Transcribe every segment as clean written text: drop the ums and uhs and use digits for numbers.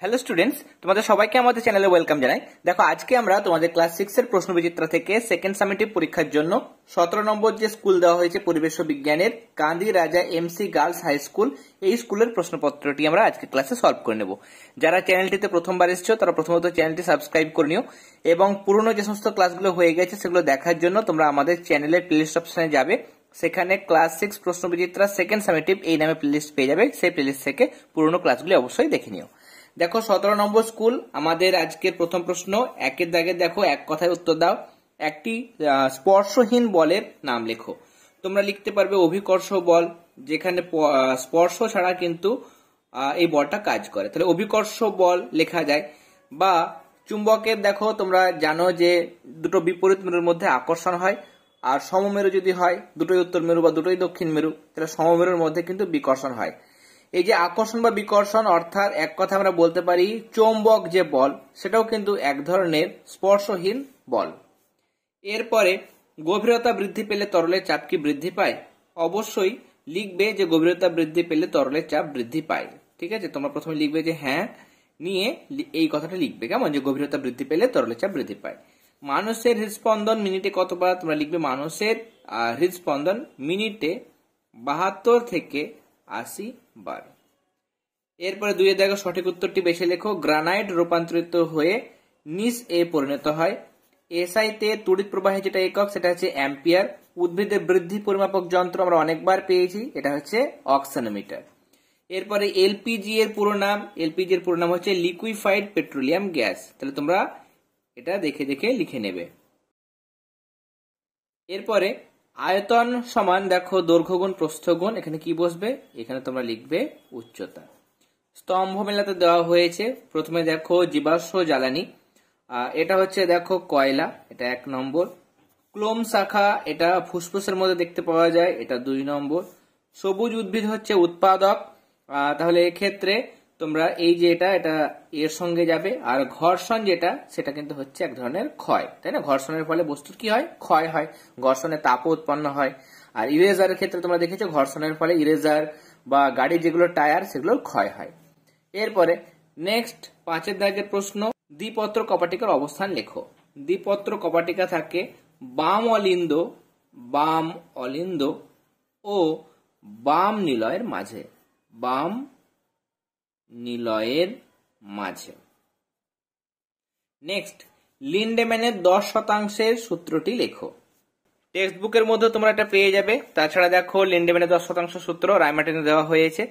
Hello students, তোমাদের সবাইকে আমাদের চ্যানেলে ওয়েলকাম জানাই। দেখো, আজকে আমরা তোমাদের ক্লাস 6 এর প্রশ্নবিচিত্রা থেকে সেকেন্ড সামেটিভ পরীক্ষার জন্য 17 নম্বর যে স্কুল দেওয়া হয়েছে পরিবেশ ও বিজ্ঞানের কান্দি রাজা এমসি গার্লস হাই স্কুল, এই স্কুলের প্রশ্নপত্রটি আমরা আজকে ক্লাসে সলভ করে নেব। যারা চ্যানেলটিতে প্রথমবার এসেছো তারা প্রথমত চ্যানেলটি সাবস্ক্রাইব করে নিও এবং পুরনো যে সমস্ত ক্লাসগুলো হয়ে গেছে সেগুলো দেখার জন্য তোমরা আমাদের চ্যানেলের প্লেলিস্ট অপশনে যাবে। সেখানে ক্লাস 6 প্রশ্নবিচিত্রা সেকেন্ড সামেটিভ এই নামে প্লেলিস্ট পেয়ে যাবে। সেই প্লেলিস্ট থেকে পুরনো ক্লাসগুলি অবশ্যই দেখে নিও। দেখো, 17 নম্বর স্কুল আমাদের আজকের প্রথম প্রশ্ন। একের দাগে দেখো, এক কথায় উত্তর দাও। একটি স্পর্শহীন বলের নাম লেখো। তোমরা লিখতে পারবে অভিকর্ষ বল, যেখানে স্পর্শ ছাড়া কিন্তু এই বলটা কাজ করে, তাহলে অভিকর্ষ বল লেখা যায়। বা চুম্বকের দেখো, তোমরা জানো যে দুটো বিপরীত মেরুর মধ্যে আকর্ষণ হয়, আর সমমেরু যদি হয়, দুটোই উত্তর মেরু বা দুটোই দক্ষিণ মেরু, তাহলে সমমেরুর মধ্যে কিন্তু বিকর্ষণ হয়। এই যে আকর্ষণ বা বিকর্ষণ, অর্থাৎ এক কথা আমরা বলতে পারি চৌম্বক যে বল সেটাও কিন্তু এক ধরনের স্পর্শহীন বল। এরপরে গভীরতা বৃদ্ধি পেলে তরলের চাপ কি বৃদ্ধি পায়? অবশ্যই লিখবে যে গভীরতা বৃদ্ধি পেলে তরলের চাপ বৃদ্ধি পায়। ঠিক আছে, তোমরা প্রথমে লিখবে যে হ্যাঁ, নিয়ে এই কথাটা লিখবে কেমন, যে গভীরতা বৃদ্ধি পেলে তরলের চাপ বৃদ্ধি পায়। মানুষের হৃদস্পন্দন মিনিটে কতবার? তোমরা লিখবে মানুষের হৃদস্পন্দন মিনিটে 72 থেকে 80 বার। এরপরে 2 দেখো, সঠিক উত্তরটি বেছে লেখো। গ্রানাইট রূপান্তরিত হয়ে নিস এ পরিণত হয়। এসআই তে তড়িৎ প্রবাহে যেটা একক সেটা হচ্ছে অ্যাম্পিয়ার। উদ্ভিদের বৃদ্ধি পরিমাপক যন্ত্র আমরা অনেকবার পেয়েছি, এটা হচ্ছে অক্সানোমিটার। এরপরে এলপিজি এর পুরো নাম, এলপিজি এর পুরো নাম হচ্ছে লিকুইফাইড পেট্রোলিয়াম গ্যাস। তাহলে তোমরা এটা দেখে দেখে লিখে নেবে। এরপরে আয়তন সমান দেখো দৈর্ঘ্য গুণ প্রস্থ গুণ, এখানে কি বসবে? এখানে তোমরা লিখবে উচ্চতা। স্তম্ভ মেলাতে দেওয়া হয়েছে। প্রথমে দেখো জীবাশ্ম জ্বালানি, এটা হচ্ছে দেখো কয়লা, এটা 1 নম্বর। ক্লোম শাখা, এটা ফুসফুসের মধ্যে দেখতে পাওয়া যায়, এটা 2 নম্বর। সবুজ উদ্ভিদ হচ্ছে উৎপাদক, তাহলে এক্ষেত্রে তোমরা এই যে এটা এর সঙ্গে যাবে। আর ঘর্ষণ যেটা, সেটা কিন্তু হচ্ছে এক ধরনের ক্ষয়, তাই না? ঘর্ষণের ফলে বস্তুর কি হয়? ক্ষয় হয়, ঘর্ষণে তাপও উৎপন্ন হয়। আর ইরেজারের ক্ষেত্রে তোমরা দেখেছো ঘর্ষণের ফলে ইরেজার বা গাড়ির যেগুলো টায়ার সেগুলোর ক্ষয় হয়। এরপরে নেক্সট 5 দাগের প্রশ্ন, দ্বিপত্র কপাটিকার অবস্থান লেখো। দ্বিপত্র কপাটিকা থাকে বাম অলিন্দ ও বাম নিলয়ের মাঝে। বাম নিলয়ের মাঝে। নেক্সট, লিন্ডেম্যানের 10% সূত্রটি লেখো। টেক্সট বুকের মধ্যে তোমরা এটা পেয়ে যাবে। তাছাড়া দেখো লিন্ডেম্যানের 10% সূত্র রাইমার্টিনে দেওয়া হয়েছে।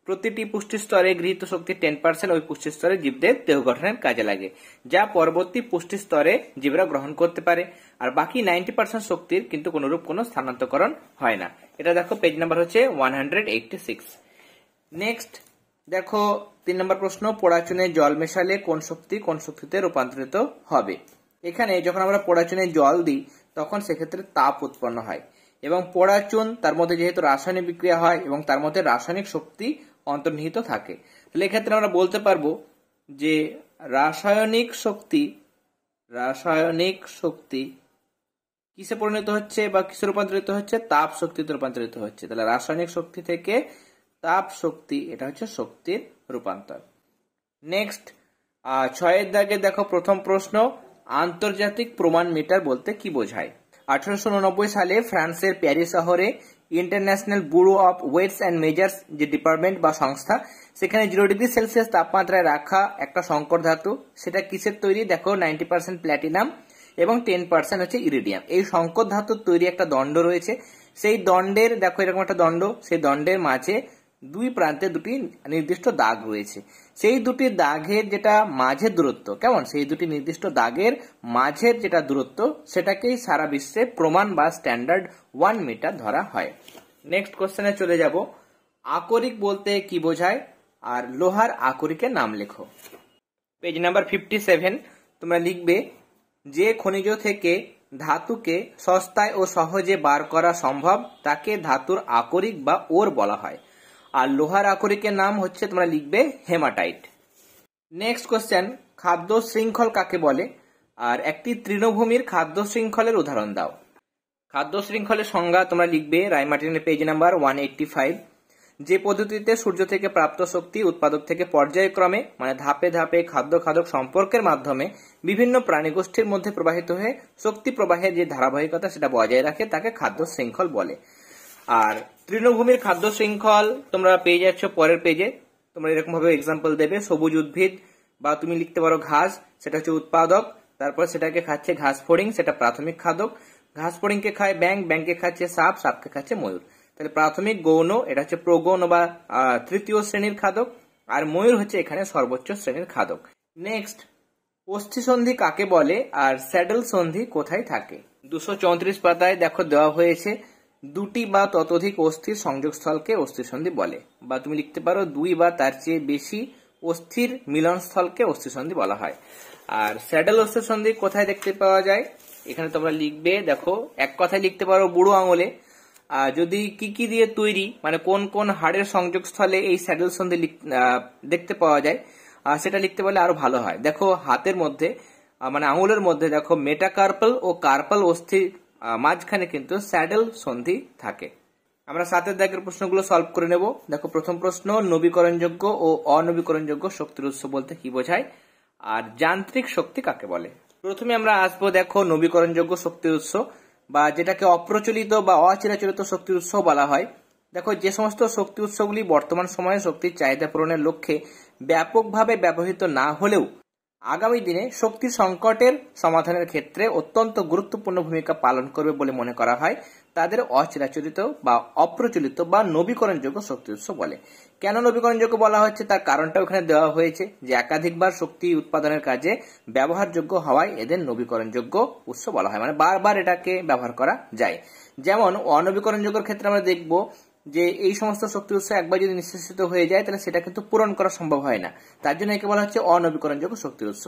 প্রতিটি পুষ্টি স্তরে গৃহীত শক্তি 10% ওই পুষ্টি স্তরে জীবদের দেহ গঠনের কাজে লাগে, যা পরবর্তী পুষ্টি স্তরে জীবরা গ্রহণ করতে পারে। আর বাকি 90% শক্তির কিন্তু কোনরূপ কোনো স্থানান্তরকরণ হয় না। এটা দেখো পেজ নাম্বার হচ্ছে 186। নেক্সট দেখো 3 নম্বর প্রশ্ন, পোড়াচুনে জল মেশালে কোন শক্তিতে রূপান্তরিত হবে? এখানে যখন আমরা পোড়াচুনে জল দিই তখন সেক্ষেত্রে তাপ উৎপন্ন হয়, এবং পোড়াচুন তার মধ্যে যেহেতু রাসায়নিক বিক্রিয়া হয় এবং তার মধ্যে রাসায়নিক শক্তি অন্তর্নিহিত থাকে, তাহলে এক্ষেত্রে আমরা বলতে পারবো যে রাসায়নিক শক্তি কিসে পরিণত হচ্ছে বা কিসে রূপান্তরিত হচ্ছে? তাপ শক্তিতে রূপান্তরিত হচ্ছে। তাহলে রাসায়নিক শক্তি থেকে তাপ শক্তি, এটা হচ্ছে শক্তির রূপান্তর। নেক্সট 6 দাগে দেখো প্রথম প্রশ্ন, আন্তর্জাতিক প্রমাণ মিটার বলতে কি বোঝায়? 1889 সালে ফ্রান্সের প্যারিস শহরে international bureau of weights and measures যে ডিপার্টমেন্ট বা সংস্থা, সেখানে 0 ডিগ্রি সেলসিয়াস তাপমাত্রায় রাখা একটা সংকর ধাতু, সেটা কিসের তৈরি? দেখো 90% প্ল্যাটিনাম এবং 10% হচ্ছে ইরিডিয়াম। এই সংকর ধাতুর তৈরি একটা দণ্ড রয়েছে। সেই দণ্ডের দেখো এরকম একটা দণ্ড, সেই দণ্ডের মাঝে 2 প্রান্তে 2টি নির্দিষ্ট দাগ রয়েছে। সেই 2টি দাগের যেটা মাঝের দূরত্ব, কেমন, সেই 2টি নির্দিষ্ট দাগের মাঝের যেটা দূরত্ব, সেটাকেই সারা বিশ্বে প্রমাণ বা স্ট্যান্ডার্ড 1 মিটার ধরা হয়। নেক্সট কোশ্চেনে চলে যাব, আকরিক বলতে কি বোঝায়? আর লোহার আকরিকের নাম লেখো। পেজ নাম্বার 57 তোমরা লিখবে, যে খনিজ থেকে ধাতুকে সস্তায় ও সহজে বার করা সম্ভব তাকে ধাতুর আকরিক বা ওর বলা হয়। আর লোহার আকরিকের নাম হচ্ছে, তোমরা লিখবে হেমাটাইট। নেক্সট কোশ্চেন, খাদ্য শৃঙ্খল কাকে বলে? আর একটি তৃণভূমির খাদ্য শৃঙ্খলের উদাহরণ দাও। খাদ্য শৃঙ্খলের সংজ্ঞা তোমরা লিখবে রাইমার্টিনের পেজ নাম্বার 185। যে পদ্ধতিতে সূর্য থেকে প্রাপ্ত শক্তি উৎপাদক থেকে পর্যায়ক্রমে মানে ধাপে ধাপে খাদ্য খাদক সম্পর্কের মাধ্যমে বিভিন্ন প্রাণীগোষ্ঠীর মধ্যে প্রবাহিত হয়ে শক্তি প্রবাহের যে ধারাবাহিকতা সেটা বজায় রাখে তাকে খাদ্য শৃঙ্খল বলে। আর তৃণভূমির খাদ্য শৃঙ্খল তোমরা পেয়ে যাচ্ছ পরের পেজে। তোমরা এরকম ভাবে এক্সাম্পল দেবে, সবুজ উদ্ভিদ বা তুমি লিখতে পারো ঘাস, সেটা হচ্ছে উৎপাদক, তারপর সেটাকে খাচ্ছে ঘাস ফড়িং, সেটা প্রাথমিক খাদক, ঘাস ফড়িংকে খায় ব্যাঙ, ব্যাঙকে খাচ্ছে সাপ, সাপকে খাচ্ছে ময়ূর। তাহলে প্রাথমিক গৌণ এটা হচ্ছে প্রগৌণ বা তৃতীয় শ্রেণীর খাদক, আর ময়ূর হচ্ছে এখানে সর্বোচ্চ শ্রেণীর খাদক। নেক্সট, অস্থি সন্ধি কাকে বলে আর স্যাডল সন্ধি কোথায় থাকে? 234 পাতায় দেখো দেওয়া হয়েছে দুটি বা ততোধিক অস্থির সংযোগস্থলকে অস্থিসন্ধি বলে, বা তুমি লিখতে পারো দুই বা তার চেয়ে বেশি অস্থির মিলনস্থলকে অস্থিসন্ধি বলা হয়। আর স্যাডল অস্থিসন্ধি কোথায় দেখতে পাওয়া যায় এখানে তোমরা লিখবে, দেখো এক কথায় লিখতে পারো বুড়ো আঙুলে। যদি কি কি দিয়ে তৈরি মানে কোন কোন হাড়ের সংযোগস্থলে এই স্যাডল সন্ধি দেখতে পাওয়া যায় সেটা লিখতে পারলে আরো ভালো হয়। দেখো হাতের মধ্যে মানে আঙুলের মধ্যে দেখো মেটাকার্পাল ও কার্পাল অস্থির মাঝখানে কিন্তু স্যাডল সন্ধি থাকে। আমরা 7 দাগের প্রশ্নগুলো সলভ করে নেব। দেখো প্রথম প্রশ্ন, নবীকরণযোগ্য ও অনবীকরণযোগ্য শক্তির উৎস বলতে কি বোঝায় আর যান্ত্রিক শক্তি কাকে বলে? প্রথমে আমরা আসবো দেখো নবীকরণযোগ্য শক্তির উৎস বা যেটাকে অপ্রচলিত বা অচিরাচরিত শক্তির উৎস বলা হয়। দেখো যে সমস্ত শক্তি উৎসগুলি বর্তমান সময়ে শক্তির চাহিদা পূরণের লক্ষ্যে ব্যাপকভাবে ব্যবহৃত না হলেও আগামী দিনে শক্তি সংকটের সমাধানের ক্ষেত্রে অত্যন্ত গুরুত্বপূর্ণ ভূমিকা পালন করবে বলে মনে করা হয়, তাদের অচিরাচরিত বা অপ্রচলিত বা নবীকরণযোগ্য শক্তি উৎস বলে। কেন নবীকরণযোগ্য বলা হচ্ছে তার কারণটা ওখানে দেওয়া হয়েছে যে একাধিকবার শক্তি উৎপাদনের কাজে ব্যবহারযোগ্য হওয়ায় এদের নবীকরণযোগ্য উৎস বলা হয়, মানে বারবার এটাকে ব্যবহার করা যায়। যেমন অনবীকরণযোগ্যের ক্ষেত্রে আমরা দেখব যে এই সমস্ত শক্তি উৎস একবার যদি নিঃশেষিত হয়ে যায় তাহলে সেটা কিন্তু পূরণ করা সম্ভব হয় না, তার জন্য একে বলা হচ্ছে অনবীকরণযোগ্য শক্তির উৎস।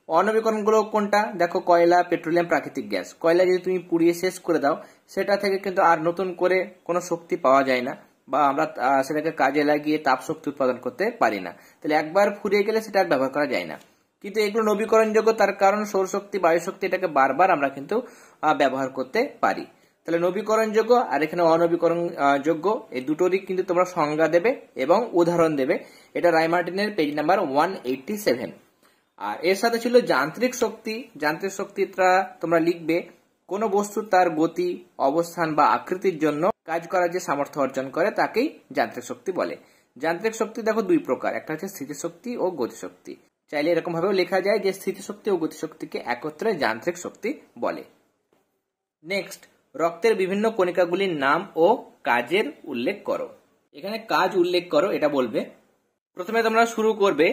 অনবীকরণগুলো কোনটা? দেখো কয়লা, পেট্রোলিয়াম, প্রাকৃতিক গ্যাস। কয়লা যদি তুমি পুড়িয়ে শেষ করে দাও সেটা থেকে কিন্তু আর নতুন করে কোনো শক্তি পাওয়া যায় না, বা আমরা সেটাকে কাজে লাগিয়ে তাপ শক্তি উৎপাদন করতে পারি না, তাহলে একবার ফুরিয়ে গেলে সেটা আর ব্যবহার করা যায় না। কিন্তু এগুলো নবীকরণযোগ্য, তার কারণ সৌরশক্তি, বায়ু শক্তি, এটাকে বারবার আমরা কিন্তু ব্যবহার করতে পারি। তাহলে নবীকরণযোগ্য আর এখানে অনবীকরণযোগ্য এই দুটোরই কিন্তু তোমরা সংজ্ঞা দেবে এবং উদাহরণ দেবে। এটা রায়মার্টিনের পেজ নাম্বার 187। আর এর সাথে ছিল যান্ত্রিক শক্তি। যান্ত্রিক শক্তিটা তোমরা লিখবে কোন বস্তু তার গতি, অবস্থান বা আকৃতির জন্য কাজ করার যে সামর্থ্য অর্জন করে তাকেই যান্ত্রিক শক্তি বলে। যান্ত্রিক শক্তি দেখো দুই প্রকার, একটা হচ্ছে স্থিতিশক্তি ও গতিশক্তি। চাইলে এরকম ভাবেও লেখা যায় যে স্থিতিশক্তি ও গতিশক্তিকে একত্রে যান্ত্রিক শক্তি বলে। নেক্সট, রক্তের বিভিন্ন কণিকাগুলির নাম ও কাজের উল্লেখ করো। এখানে কাজ উল্লেখ করো এটা বলবে। প্রথমে তোমরা শুরু করবে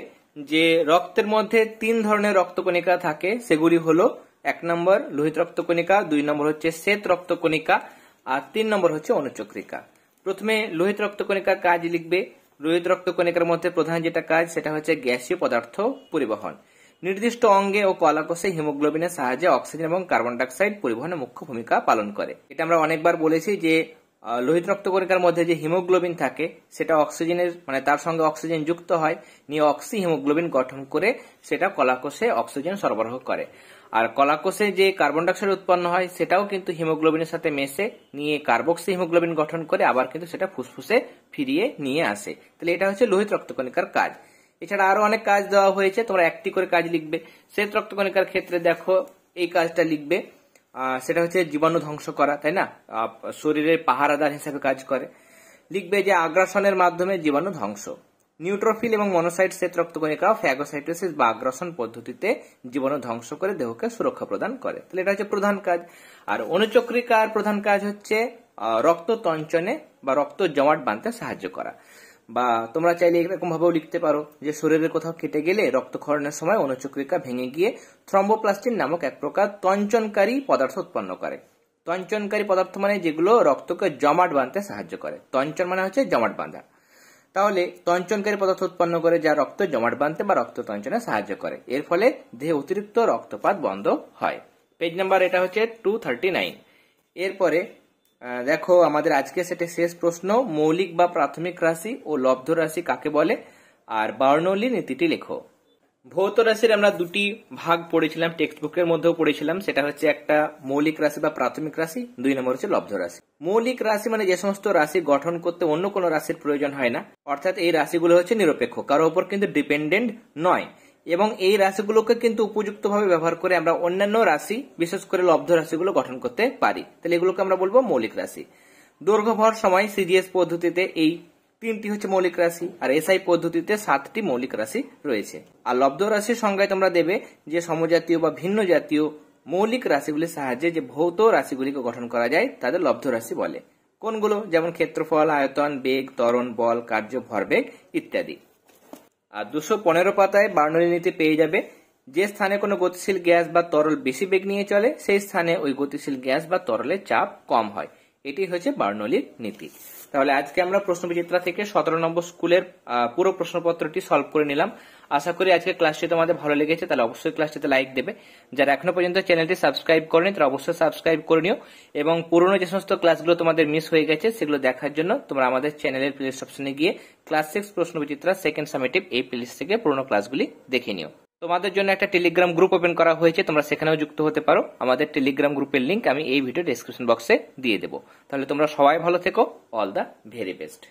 যে রক্তের মধ্যে 3 ধরনের রক্তকণিকা থাকে, সেগুলি হলো 1 নম্বর লোহিত রক্তকণিকা, 2 নম্বর হচ্ছে শ্বেত রক্তকণিকা, আর 3 নম্বর হচ্ছে অনুচক্রিকা। প্রথমে লোহিত রক্তকণিকার কাজ লিখবে। লোহিত রক্তকণিকার মধ্যে প্রধান যেটা কাজ সেটা হচ্ছে গ্যাসীয় পদার্থ পরিবহন। নির্দিষ্ট অঙ্গে ও কলাকোষে হিমোগ্লোবিনের সাহায্যে অক্সিজেন এবং কার্বন ডাইঅক্সাইড পরিবহনে মুখ্য ভূমিকা পালন করে। এটা আমরা অনেকবার বলেছি যে লোহিত রক্তকণিকার মধ্যে যে হিমোগ্লোবিন থাকে সেটা অক্সিজেনের মানে তার সঙ্গে অক্সিজেন যুক্ত হয়, নিয়ে অক্সি হিমোগ্লোবিন গঠন করে সেটা কলাকোষে অক্সিজেন সরবরাহ করে। আর কলাকোষে যে কার্বন ডাইঅক্সাইড উৎপন্ন হয় সেটাও কিন্তু হিমোগ্লোবিনের সাথে মেশে নিয়ে কার্বক্সি হিমোগ্লোবিন গঠন করে আবার কিন্তু সেটা ফুসফুসে ফিরিয়ে নিয়ে আসে। তাহলে এটা হচ্ছে লোহিত রক্তকণিকার কাজ। এছাড়া আরো অনেক কাজ দেওয়া হয়েছে, তোমরা একটি করে কাজ লিখবে। শ্বেত রক্তকণিকার ক্ষেত্রে দেখো এই কাজটা লিখবে, সেটা হচ্ছে জীবাণু ধ্বংস করা, তাই না, শরীরের পাহারাদার হিসেবে কাজ করে। লিখবে যে আগ্রাসনের মাধ্যমে জীবাণু ধ্বংস। নিউট্রোফিল এবং মনোসাইট শ্বেত রক্তকণিকা ফ্যাগোসাইটোসিস বা আগ্রাসন পদ্ধতিতে জীবাণু ধ্বংস করে দেহকে সুরক্ষা প্রদান করে। তাহলে এটা হচ্ছে প্রধান কাজ। আর অনুচক্রিকার প্রধান কাজ হচ্ছে রক্ত তঞ্চনে বা রক্ত জমাট বাঁধতে সাহায্য করা। বা তোমরা চাইলে এরকম ভাবেও লিখতে পারো যে শরীরের কোথাও কেটে গেলে রক্তক্ষরণের সময় অনুচক্রিকা ভেঙে গিয়ে থ্রম্বোপ্লাস্টিন নামক এক প্রকার তঞ্চনকারী পদার্থ উৎপন্ন করে। তঞ্চনকারী পদার্থ মানে যেগুলো রক্তকে জমাট বাঁধতে সাহায্য করে। তঞ্চন মানে হচ্ছে জমাট বাঁধা। তাহলে তঞ্চনকারী পদার্থ উৎপন্ন করে যা রক্ত জমাট বাঁধতে বা রক্ত তঞ্চনে সাহায্য করে। এর ফলে দেহে অতিরিক্ত রক্তপাত বন্ধ হয়। পেজ নাম্বার এটা হচ্ছে 239। এরপরে দেখো আমাদের আজকে সেটা শেষ প্রশ্ন, মৌলিক বা প্রাথমিক রাশি ও লব্ধ রাশি কাকে বলে আর বার্নৌলি নীতিটি লেখো। ভৌত রাশির আমরা দুটি ভাগ পড়েছিলাম, টেক্সট বুকের মধ্যেও পড়েছিলাম। সেটা হচ্ছে একটা মৌলিক রাশি বা প্রাথমিক রাশি, 2 নম্বর হচ্ছে লব্ধ রাশি। মৌলিক রাশি মানে যে সমস্ত রাশি গঠন করতে অন্য কোনো রাশির প্রয়োজন হয় না, অর্থাৎ এই রাশিগুলো হচ্ছে নিরপেক্ষ, কারোর উপর কিন্তু ডিপেন্ডেন্ট নয়, এবং এই রাশিগুলোকে কিন্তু উপযুক্তভাবে ব্যবহার করে আমরা অন্যান্য রাশি বিশেষ করে লব্ধ রাশিগুলো গঠন করতে পারি। তাহলে এগুলোকে আমরা বলবো মৌলিক রাশি। দৈর্ঘ্য ভর সময় সিজিএস পদ্ধতিতে এই 3টি হচ্ছে মৌলিক রাশি, আর এসআই পদ্ধতিতে 7টি মৌলিক রাশি রয়েছে। আর লব্ধ রাশির সংজ্ঞায় তোমরা দেবে যে সমজাতীয় বা ভিন্ন জাতীয় মৌলিক রাশিগুলির সাহায্যে যে ভৌত রাশিগুলিকে গঠন করা যায় তাদের লব্ধ রাশি বলে। কোনগুলো? যেমন ক্ষেত্রফল, আয়তন, বেগ, ত্বরণ, বল, কার্য, ভরবেগ ইত্যাদি। আর 215 পাতায় বার্নৌলি নীতি পেয়ে যাবে। যে স্থানে কোনো গতিশীল গ্যাস বা তরল বেশি বেগ নিয়ে চলে সেই স্থানে ওই গতিশীল গ্যাস বা তরলের চাপ কম হয়। এটি হচ্ছে বার্নৌলির নীতি। তাহলে আজকে আমরা প্রশ্নবিচিত্রা থেকে 17 নম্বর স্কুলের পুরো প্রশ্নপত্রটি সলভ করে নিলাম। আশা করি আজকে ক্লাসটি তোমাদের ভালো লেগেছে, তাহলে অবশ্যই ক্লাসটিতে লাইক দেবে। যারা এখনো পর্যন্ত চ্যানেলটি সাবস্ক্রাইব করেনি তারা অবশ্যই সাবস্ক্রাইব করে নিও, এবং পুরনো যে সমস্ত ক্লাসগুলো তোমাদের মিস হয়ে গেছে সেগুলো দেখার জন্য তোমরা আমাদের চ্যানেলের প্লেলিস্ট অপশনে গিয়ে ক্লাস 6 প্রশ্নবিচিত্রা সেকেন্ড সামেটিভ এই প্লেলিস্ট থেকে পুরনো ক্লাসগুলি দেখে নিও। তোমাদের জন্য একটা টেলিগ্রাম গ্রুপ ওপেন করা হয়েছে, তোমরা সেখানেও যুক্ত হতে পারো। আমাদের টেলিগ্রাম গ্রুপের লিংক আমি এই ভিডিও ডেসক্রিপশন বক্সে দিয়ে দেবো। তাহলে তোমরা সবাই ভালো থেকো। All the very best.